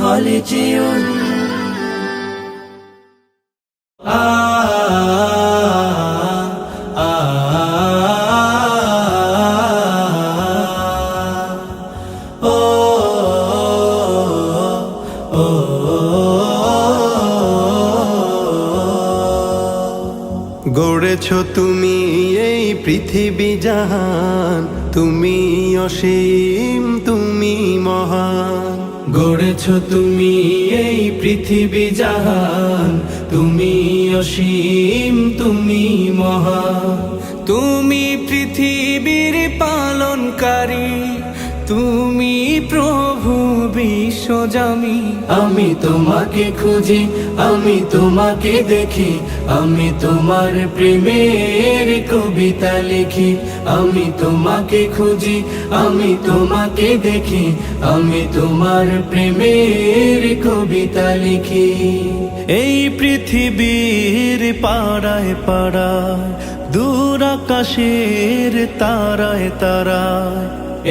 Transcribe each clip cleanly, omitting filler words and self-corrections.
হলে যেও গড়েছো তুমি এই পৃথিবী জাহান, তুমি অসীম তুমি মহান। গড়েছো তুমি এই পৃথিবী জাহান, তুমি অসীম তুমি মহান। তুমি পৃথিবীর পালনকারী, তুমি প্রভু বিশ্বজামি। আমি তোমাকে খুঁজি, আমি তোমাকে দেখি, আমি তোমার প্রেমের কবিতা লিখি। আমি তোমাকে খুঁজি, আমি তোমাকে দেখি, আমি তোমার প্রেমের কবিতা লিখি। এই পৃথিবীর পাড়ায় পাড়ায়, দূর আকাশের তারায় তারায়।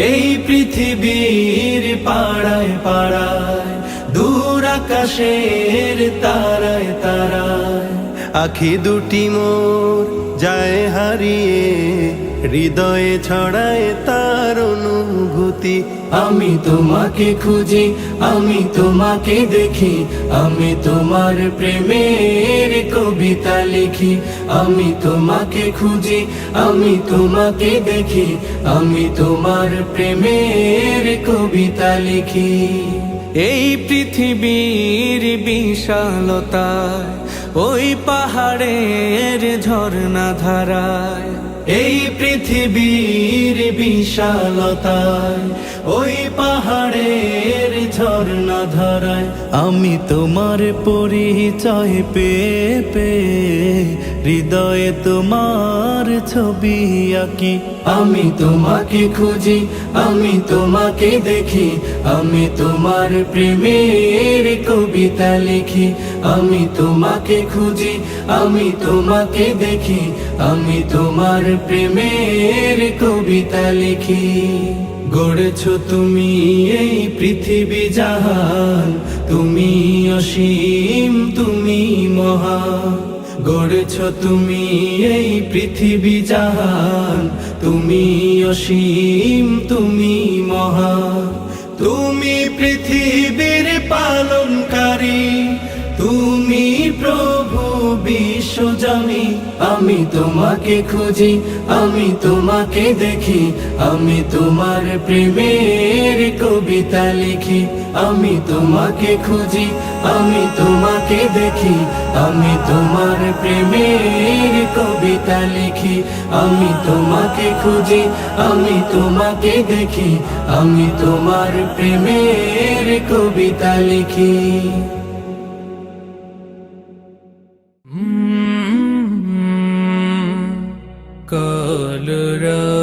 এই পৃথিবীর পাড়ায় পাড়ায়, দূর আকাশের তারায় তারায়। আখি দুটি মোর যায় হারিয়ে, হৃদয়ে ছড়ায় তার অনুভূতি। আমি তোমাকে খুঁজি, আমি তোমাকে দেখি, আমি তোমার প্রেমের কবিতা লিখি। আমি তোমাকে খুঁজি, আমি তোমাকে দেখি, আমি তোমার প্রেমের কবিতা লিখি। এই পৃথিবীর বিশালতায়, ওই পাহাড়ের ঝর্ণা ধারায়। এই পৃথিবীর বিশালতায়, ওই পাহাড়ের ঝর্ণা ধারায়। আমি তোমার পরিচয় পেয়ে পেয়ে, হৃদয়ে তোমার ছবি আঁকি। আমি তোমাকে খুঁজি, আমি তোমাকে দেখি, আমি তোমার প্রেমের কবিতা লিখি। আমি তোমাকে খুঁজি, আমি তোমাকে দেখি, আমি তোমার প্রেমের কবিতা লিখি। গড়েছো তুমি এই পৃথিবী জাহান, তুমি অসীম তুমি মহান। গড়েছো তুমি এই পৃথিবী জাহান, তুমি অসীম তুমি মহান। তুমি পৃথিবীর পালনকারী, তুমি প্রভু বিশ্বজামি। আমি তোমাকে খুঁজি, আমি তোমাকে দেখি, আমি তোমার প্রেমের কবিতা লিখি। আমি তোমাকে খুঁজি, আমি তোমাকে দেখি, আমি তোমার প্রেমের কবিতা লিখি। আমি তোমাকে খুঁজি, আমি তোমাকে দেখি, আমি তোমার প্রেমের কবিতা লিখি। কলরা